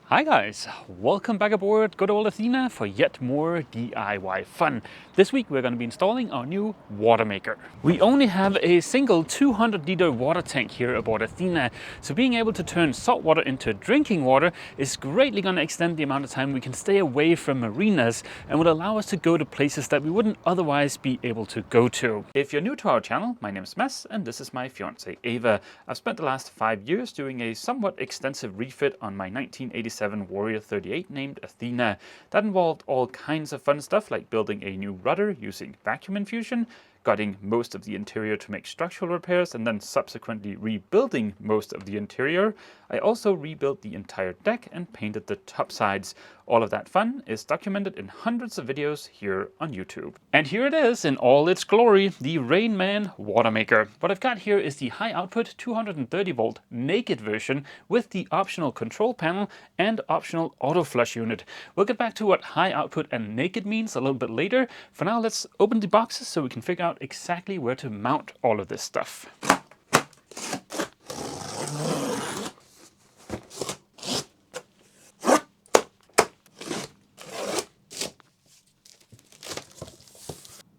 Hi guys, welcome back aboard good old Athena for yet more DIY fun. This week we're going to be installing our new water maker. We only have a single 200-liter water tank here aboard Athena, so being able to turn salt water into drinking water is greatly going to extend the amount of time we can stay away from marinas and will allow us to go to places that we wouldn't otherwise be able to go to. If you're new to our channel, my name is Mads and this is my fiancée Ava. I've spent the last 5 years doing a somewhat extensive refit on my 1987 Warrior 38 named Athena. That involved all kinds of fun stuff like building a new rudder using vacuum infusion, gutting most of the interior to make structural repairs, and then subsequently rebuilding most of the interior. I also rebuilt the entire deck and painted the top sides. All of that fun is documented in hundreds of videos here on YouTube. And here it is in all its glory, the Rainman water maker. What I've got here is the high output 230 volt naked version with the optional control panel and optional auto flush unit. We'll get back to what high output and naked means a little bit later. For now, let's open the boxes so we can figure out exactly where to mount all of this stuff.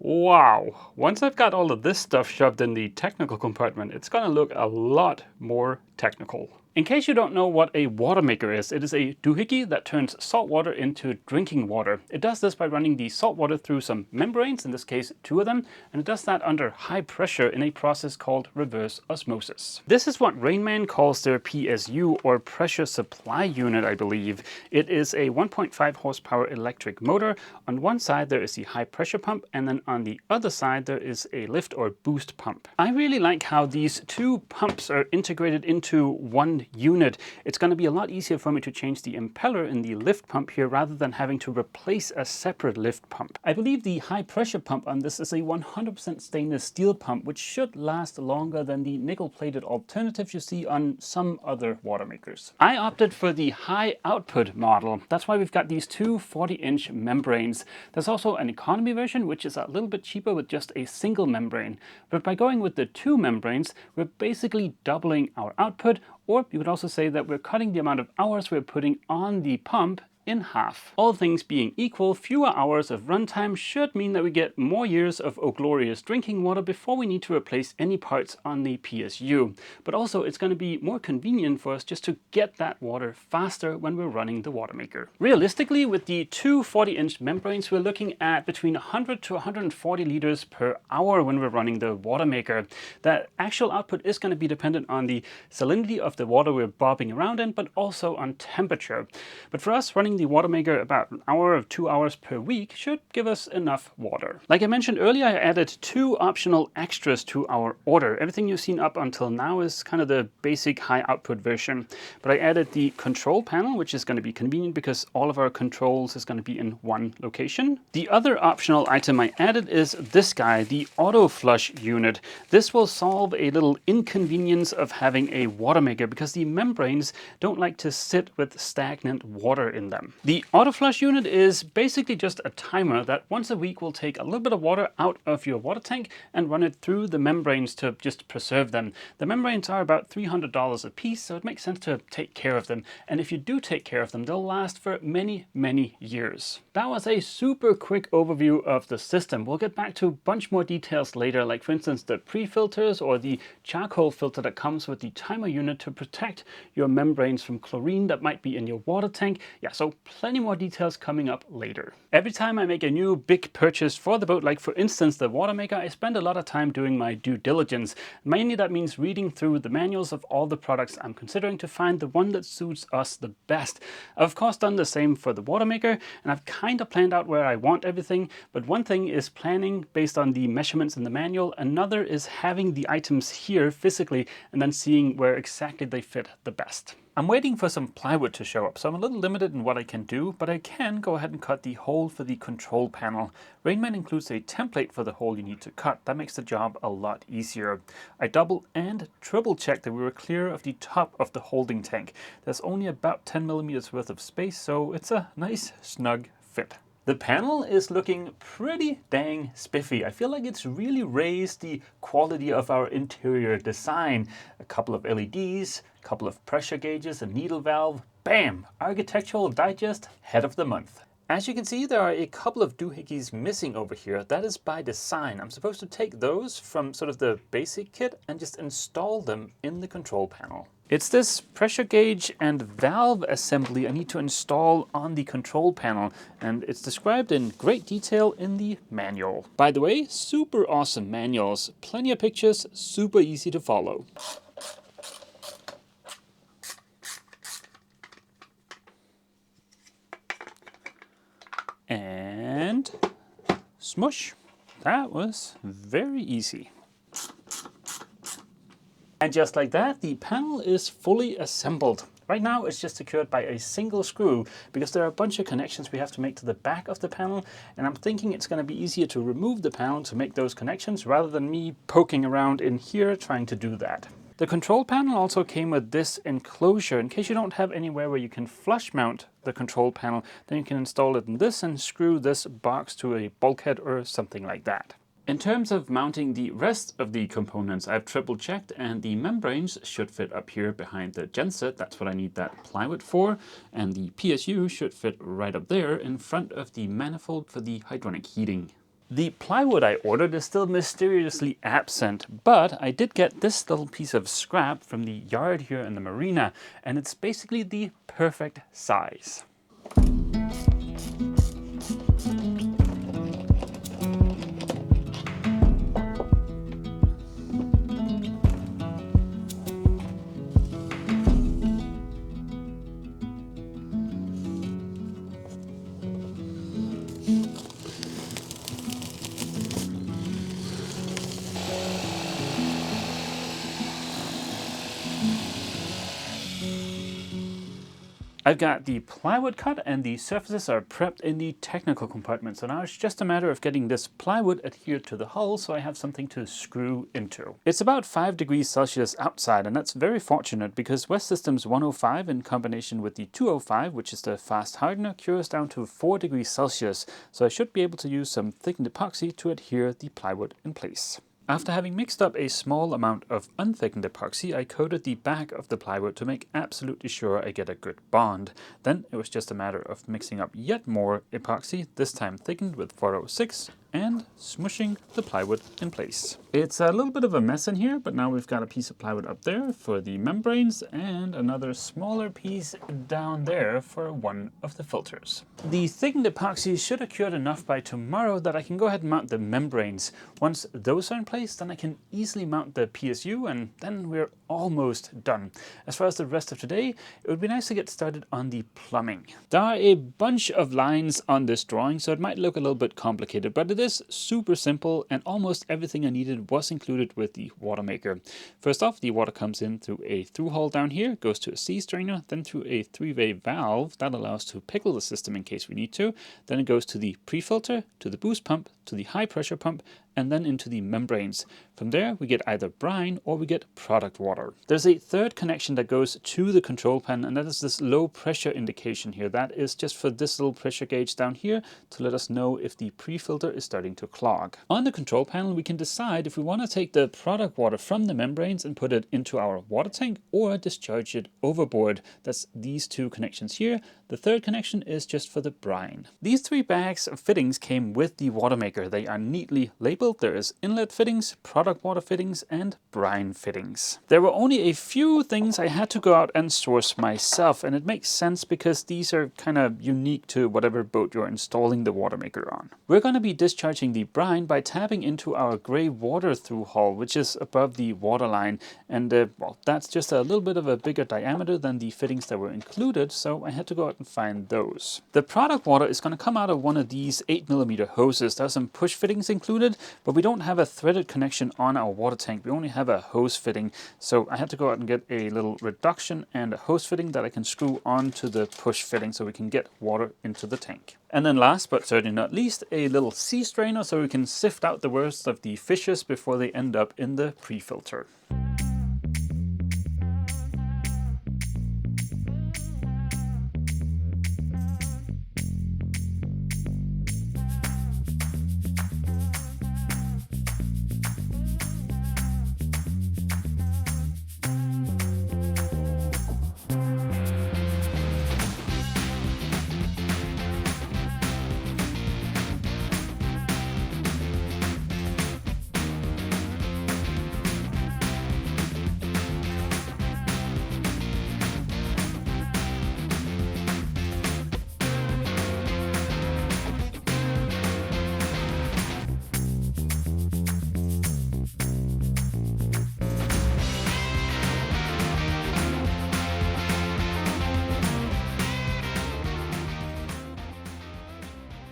Wow, once I've got all of this stuff shoved in the technical compartment, it's gonna look a lot more technical. In case you don't know what a water maker is, it is a doohickey that turns salt water into drinking water. It does this by running the salt water through some membranes, in this case 2 of them, and it does that under high pressure in a process called reverse osmosis. This is what Rainman calls their PSU, or pressure supply unit, I believe. It is a 1.5 horsepower electric motor. On one side there is the high pressure pump, and then on the other side there is a lift or boost pump. I really like how these 2 pumps are integrated into one unit. It's going to be a lot easier for me to change the impeller in the lift pump here rather than having to replace a separate lift pump. I believe the high pressure pump on this is a 100% stainless steel pump, which should last longer than the nickel plated alternatives you see on some other water makers. I opted for the high output model. That's why we've got these 2 40-inch membranes. There's also an economy version which is a little bit cheaper with just a single membrane. But by going with the 2 membranes, we're basically doubling our output, or you could also say that we're cutting the amount of hours we're putting on the pump in half. All things being equal, fewer hours of runtime should mean that we get more years of oh glorious drinking water before we need to replace any parts on the PSU. But also it's going to be more convenient for us just to get that water faster when we're running the water maker. Realistically, with the 2 40-inch membranes, we're looking at between 100 to 140 liters per hour when we're running the water maker. That actual output is going to be dependent on the salinity of the water we're bobbing around in, but also on temperature. But for us, running the water maker about an hour or 2 hours per week should give us enough water. Like I mentioned earlier, I added 2 optional extras to our order. Everything you've seen up until now is kind of the basic high output version. But I added the control panel, which is going to be convenient because all of our controls is going to be in one location. The other optional item I added is this guy, the auto flush unit. This will solve a little inconvenience of having a water maker because the membranes don't like to sit with stagnant water in them. The autoflush unit is basically just a timer that once a week will take a little bit of water out of your water tank and run it through the membranes to just preserve them. The membranes are about $300 a piece, so it makes sense to take care of them. And if you do take care of them, they'll last for many, many years. That was a super quick overview of the system. We'll get back to a bunch more details later, like for instance the pre-filters or the charcoal filter that comes with the timer unit to protect your membranes from chlorine that might be in your water tank. Yeah, so plenty more details coming up later. Every time I make a new big purchase for the boat, like for instance the water maker, I spend a lot of time doing my due diligence. Mainly that means reading through the manuals of all the products I'm considering to find the one that suits us the best. I've of course done the same for the water maker, and I've kind of planned out where I want everything, but one thing is planning based on the measurements in the manual, another is having the items here physically and then seeing where exactly they fit the best. I'm waiting for some plywood to show up, so I'm a little limited in what I can do, but I can go ahead and cut the hole for the control panel. Rainman includes a template for the hole you need to cut. That makes the job a lot easier. I double and triple checked that we were clear of the top of the holding tank. There's only about 10 millimeters worth of space, so it's a nice snug fit. The panel is looking pretty dang spiffy. I feel like it's really raised the quality of our interior design. A couple of LEDs, a couple of pressure gauges, a needle valve. Bam! Architectural Digest Head of the Month. As you can see, there are a couple of doohickeys missing over here. That is by design. I'm supposed to take those from sort of the basic kit and just install them in the control panel. It's this pressure gauge and valve assembly I need to install on the control panel, and it's described in great detail in the manual. By the way, super awesome manuals. Plenty of pictures, super easy to follow. And smush. That was very easy. And just like that, the panel is fully assembled. Right now it's just secured by a single screw because there are a bunch of connections we have to make to the back of the panel, and I'm thinking it's going to be easier to remove the panel to make those connections rather than me poking around in here trying to do that. The control panel also came with this enclosure. In case you don't have anywhere where you can flush mount the control panel, then you can install it in this and screw this box to a bulkhead or something like that. In terms of mounting the rest of the components, I've triple checked and the membranes should fit up here behind the genset. That's what I need that plywood for. And the PSU should fit right up there in front of the manifold for the hydronic heating. The plywood I ordered is still mysteriously absent, but I did get this little piece of scrap from the yard here in the marina, and it's basically the perfect size. I've got the plywood cut and the surfaces are prepped in the technical compartment. So now it's just a matter of getting this plywood adhered to the hull so I have something to screw into. It's about 5 degrees Celsius outside, and that's very fortunate because West System's 105 in combination with the 205, which is the fast hardener, cures down to 4 degrees Celsius. So I should be able to use some thickened epoxy to adhere the plywood in place. After having mixed up a small amount of unthickened epoxy, I coated the back of the plywood to make absolutely sure I get a good bond. Then it was just a matter of mixing up yet more epoxy, this time thickened with 406, and smushing the plywood in place. It's a little bit of a mess in here, but now we've got a piece of plywood up there for the membranes and another smaller piece down there for one of the filters. The thickened epoxy should have cured enough by tomorrow that I can go ahead and mount the membranes. Once those are in place, then I can easily mount the PSU, and then we're almost done. As far as the rest of today, it would be nice to get started on the plumbing. There are a bunch of lines on this drawing, so it might look a little bit complicated, but it is super simple, and almost everything I needed was included with the watermaker. First off, the water comes in through a through hole down here, goes to a sea strainer, then through a 3-way valve that allows to pickle the system in case we need to. Then it goes to the pre-filter, to the boost pump, to the high pressure pump, and then into the membranes. From there, we get either brine or we get product water. There's a third connection that goes to the control pan, and that is this low pressure indication here. That is just for this little pressure gauge down here to let us know if the pre-filter is starting to clog. On the control panel, we can decide if we want to take the product water from the membranes and put it into our water tank or discharge it overboard. That's these two connections here. The third connection is just for the brine. These 3 bags of fittings came with the watermaker. They are neatly labeled. There is inlet fittings, product water fittings, and brine fittings. There were only a few things I had to go out and source myself, and it makes sense because these are kind of unique to whatever boat you're installing the watermaker on. We're going to be discharging the brine by tapping into our gray water through hull, which is above the waterline, and well, that's just a little bit of a bigger diameter than the fittings that were included, so I had to go out and find those. The product water is going to come out of one of these 8mm hoses. There's some push fittings included, but we don't have a threaded connection on our water tank. We only have a hose fitting, so I had to go out and get a little reduction and a hose fitting that I can screw onto the push fitting so we can get water into the tank. And then last but certainly not least, a little sea strainer so we can sift out the worst of the fishes before they end up in the pre-filter.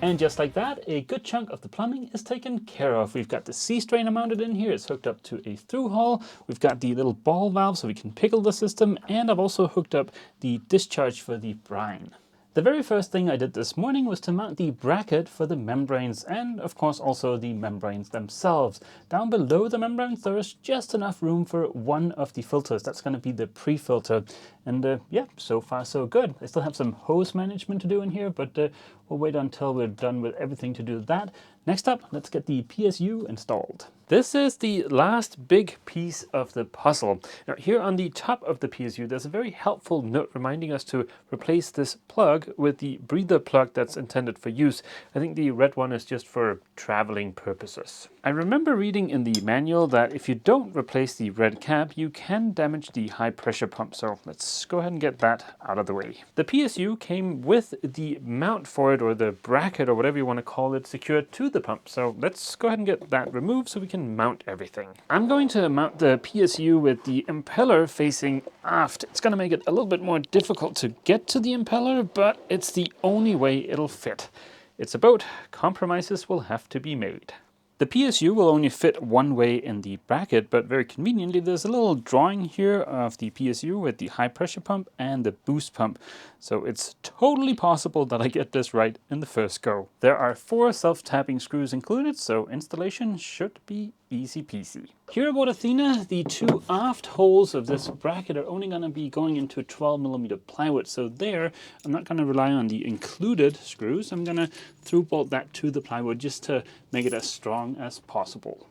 And just like that, a good chunk of the plumbing is taken care of. We've got the sea strainer mounted in here. It's hooked up to a through hull. We've got the little ball valve so we can pickle the system. And I've also hooked up the discharge for the brine. The very first thing I did this morning was to mount the bracket for the membranes and of course also the membranes themselves. Down below the membranes there is just enough room for one of the filters. That's going to be the pre-filter. And yeah, so far so good. I still have some hose management to do in here, but we'll wait until we're done with everything to do that. Next up, let's get the PSU installed. This is the last big piece of the puzzle. Now here on the top of the PSU, there's a very helpful note reminding us to replace this plug with the breather plug that's intended for use. I think the red one is just for traveling purposes. I remember reading in the manual that if you don't replace the red cap, you can damage the high pressure pump. So let's go ahead and get that out of the way. The PSU came with the mount for it, or the bracket, or whatever you want to call it, secured to the pump. So let's go ahead and get that removed so we can mount everything. I'm going to mount the PSU with the impeller facing aft. It's going to make it a little bit more difficult to get to the impeller, but it's the only way it'll fit. It's a boat. Compromises will have to be made. The PSU will only fit one way in the bracket, but very conveniently there's a little drawing here of the PSU with the high pressure pump and the boost pump. So it's totally possible that I get this right in the first go. There are 4 self-tapping screws included, so installation should be easy peasy. Here aboard Athena, the 2 aft holes of this bracket are only going to be going into 12mm plywood. So there, I'm not going to rely on the included screws. I'm going to through bolt that to the plywood just to make it as strong as possible.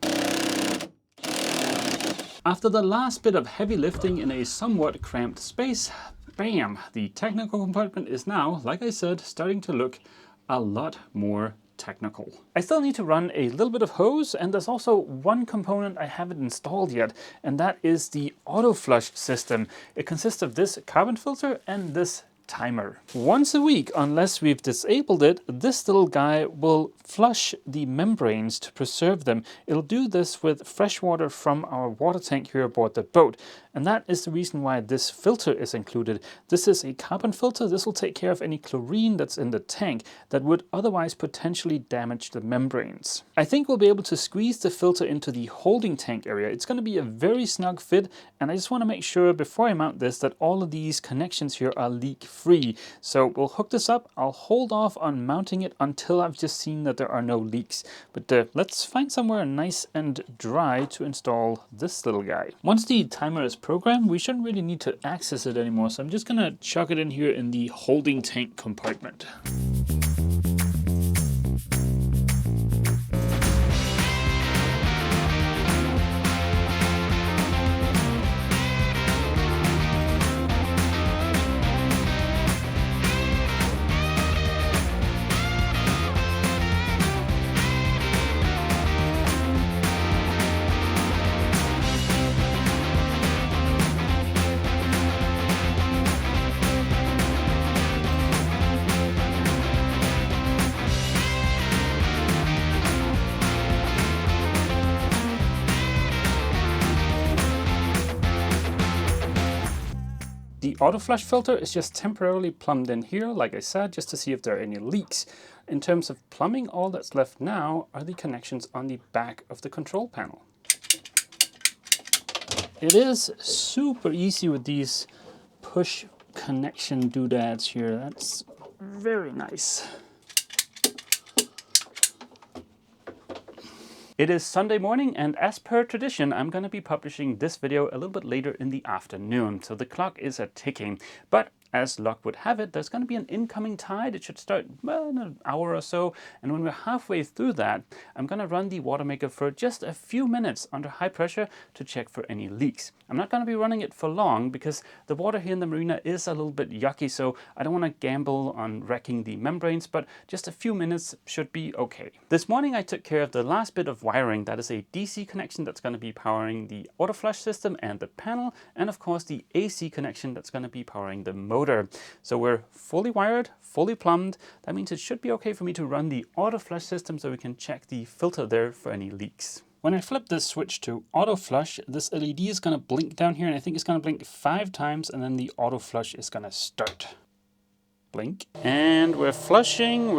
After the last bit of heavy lifting in a somewhat cramped space, bam! The technical compartment is now, like I said, starting to look a lot more technical. I still need to run a little bit of hose, and there's also one component I haven't installed yet, and that is the autoflush system. It consists of this carbon filter and this timer. Once a week, unless we've disabled it, this little guy will flush the membranes to preserve them. It'll do this with fresh water from our water tank here aboard the boat. And that is the reason why this filter is included. This is a carbon filter. This will take care of any chlorine that's in the tank that would otherwise potentially damage the membranes. I think we'll be able to squeeze the filter into the holding tank area. It's going to be a very snug fit, and I just want to make sure before I mount this that all of these connections here are leak-free. So we'll hook this up. I'll hold off on mounting it until I've just seen that there are no leaks. But let's find somewhere nice and dry to install this little guy. Once the timer is programmed, we shouldn't really need to access it anymore, so I'm just gonna chuck it in here in the holding tank compartment. The autoflush filter is just temporarily plumbed in here, like I said, just to see if there are any leaks. In terms of plumbing, all that's left now are the connections on the back of the control panel. It is super easy with these push connection doodads here. That's very nice. It is Sunday morning, and as per tradition, I'm going to be publishing this video a little bit later in the afternoon, so the clock is ticking. But as luck would have it, there's going to be an incoming tide. It should start in an hour or so, and when we're halfway through that, I'm going to run the watermaker for just a few minutes under high pressure to check for any leaks. I'm not going to be running it for long because the water here in the marina is a little bit yucky, so I don't want to gamble on wrecking the membranes, but just a few minutes should be okay. This morning I took care of the last bit of wiring. That is a DC connection that's going to be powering the autoflush system and the panel, and of course the AC connection that's going to be powering the motor. So we're fully wired, fully plumbed. That means it should be okay for me to run the autoflush system so we can check the filter there for any leaks. When I flip this switch to autoflush, this LED is going to blink down here, and I think it's going to blink 5 times, and then the autoflush is going to start. Blink. And we're flushing,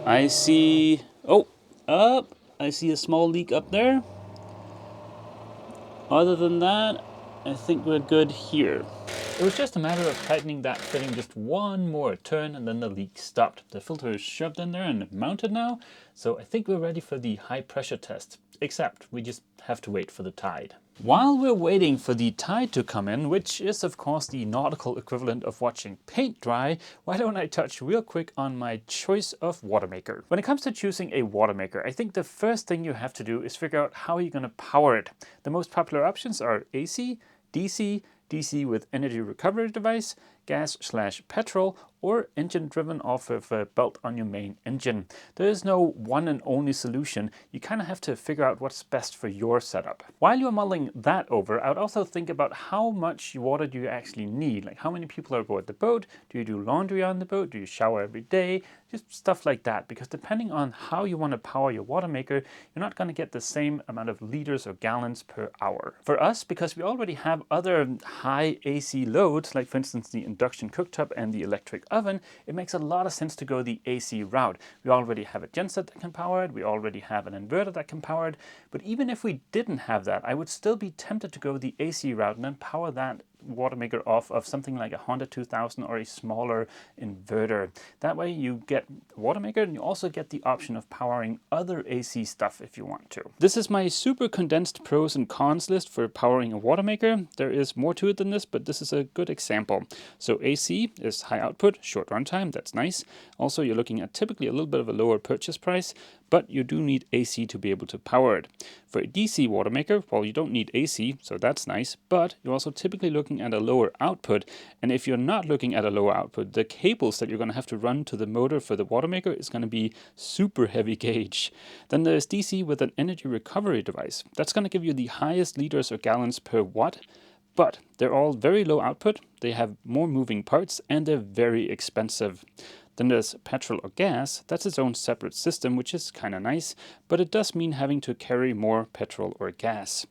I see, I see a small leak up there. Other than that, I think we're good here. It was just a matter of tightening that fitting just one more turn and then the leak stopped. The filter is shoved in there and mounted now, so I think we're ready for the high pressure test, except we just have to wait for the tide. While we're waiting for the tide to come in, which is of course the nautical equivalent of watching paint dry, why don't I touch real quick on my choice of watermaker. When it comes to choosing a watermaker, I think the first thing you have to do is figure out how you're going to power it. The most popular options are AC, DC, DC with energy recovery device, gas/petrol, or engine driven off of a belt on your main engine. There is no one and only solution. You kind of have to figure out what's best for your setup. While you're mulling that over, I would also think about how much water do you actually need. Like how many people are aboard the boat? Do you do laundry on the boat? Do you shower every day? Just stuff like that, because depending on how you want to power your watermaker, you're not going to get the same amount of liters or gallons per hour. For us, because we already have other high AC loads, like for instance the induction cooktop and the electric oven, it makes a lot of sense to go the AC route. We already have a genset that can power it, we already have an inverter that can power it, but even if we didn't have that, I would still be tempted to go the AC route and then power that watermaker off of something like a Honda 2000 or a smaller inverter. That way you get watermaker and you also get the option of powering other AC stuff if you want to. This is my super condensed pros and cons list for powering a watermaker. There is more to it than this, but this is a good example. So AC is high output, short runtime, that's nice. Also you're looking at typically a little bit of a lower purchase price, but you do need AC to be able to power it. For a DC watermaker, well, you don't need AC, so that's nice, but you're also typically looking at a lower output. And if you're not looking at a lower output, the cables that you're going to have to run to the motor for the watermaker is going to be super heavy gauge. Then there's DC with an energy recovery device. That's going to give you the highest liters or gallons per watt, but they're all very low output, they have more moving parts, and they're very expensive. Then there's petrol or gas. That's its own separate system, which is kind of nice, but it does mean having to carry more petrol or gas.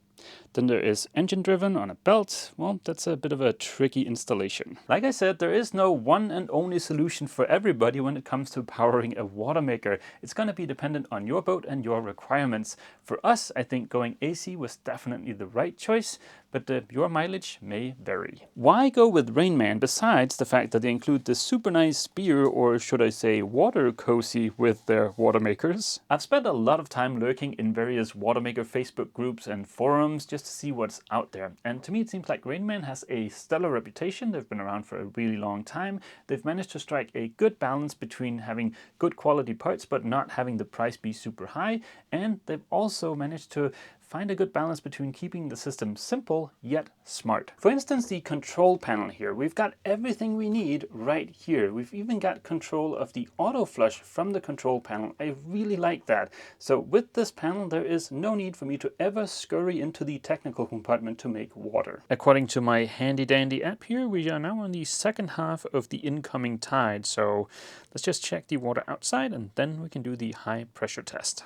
Then there is engine driven on a belt. Well, that's a bit of a tricky installation. Like I said, there is no one and only solution for everybody when it comes to powering a watermaker. It's going to be dependent on your boat and your requirements. For us, I think going AC was definitely the right choice, but your mileage may vary. Why go with Rainman besides the fact that they include this super nice spear, or should I say water cozy, with their watermakers? I've spent a lot of time lurking in various watermaker Facebook groups and forums just to see what's out there. And to me, it seems like Rainman has a stellar reputation. They've been around for a really long time. They've managed to strike a good balance between having good quality parts but not having the price be super high. And they've also managed to find a good balance between keeping the system simple yet smart. For instance, the control panel here, we've got everything we need right here. We've even got control of the auto flush from the control panel. I really like that. So with this panel, there is no need for me to ever scurry into the technical compartment to make water. According to my handy dandy app here, we are now on the second half of the incoming tide. So let's just check the water outside and then we can do the high pressure test.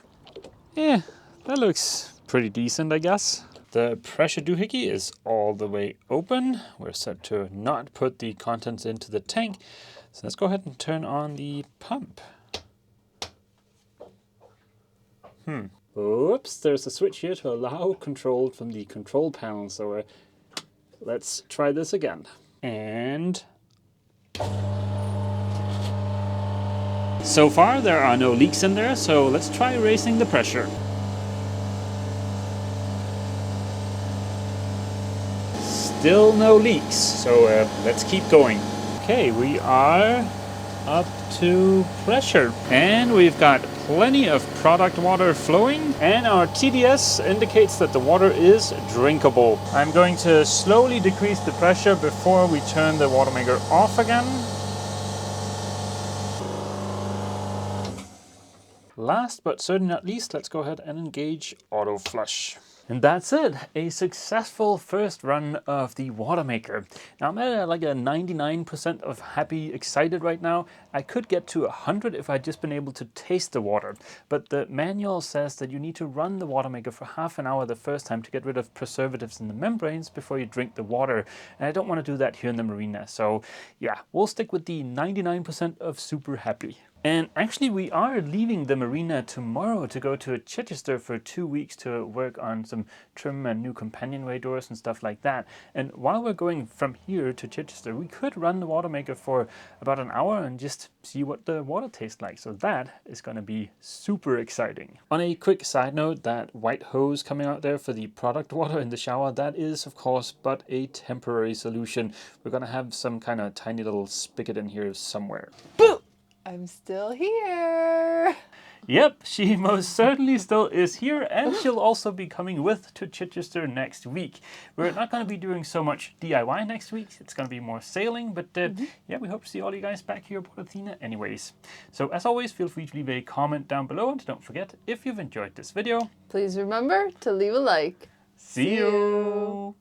Yeah, that looks pretty decent, I guess. The pressure doohickey is all the way open. We're set to not put the contents into the tank. So let's go ahead and turn on the pump. Oops, there's a switch here to allow control from the control panel. So let's try this again. And so far there are no leaks in there, so let's try raising the pressure. Still no leaks, so let's keep going. Okay, we are up to pressure, and we've got plenty of product water flowing, and our TDS indicates that the water is drinkable. I'm going to slowly decrease the pressure before we turn the watermaker off again. Last but certainly not least, let's go ahead and engage auto flush. And that's it, a successful first run of the watermaker. Now I'm at like a 99% of happy, excited right now. I could get to 100 if I'd just been able to taste the water, but the manual says that you need to run the watermaker for half an hour the first time to get rid of preservatives in the membranes before you drink the water. And I don't want to do that here in the marina, so yeah, we'll stick with the 99% of super happy. And actually we are leaving the marina tomorrow to go to Chichester for 2 weeks to work on some trim and new companionway doors and stuff like that. And while we're going from here to Chichester, we could run the watermaker for about an hour and just see what the water tastes like. So that is going to be super exciting. On a quick side note, that white hose coming out there for the product water in the shower, that is of course but a temporary solution. We're going to have some kind of tiny little spigot in here somewhere. Boo! I'm still here. Yep, she most certainly still is here, and she'll also be coming with to Chichester next week. We're not going to be doing so much DIY next week. It's going to be more sailing, but yeah, we hope to see all you guys back here at Port Athena anyways. So as always, feel free to leave a comment down below, and don't forget, if you've enjoyed this video, please remember to leave a like. See you!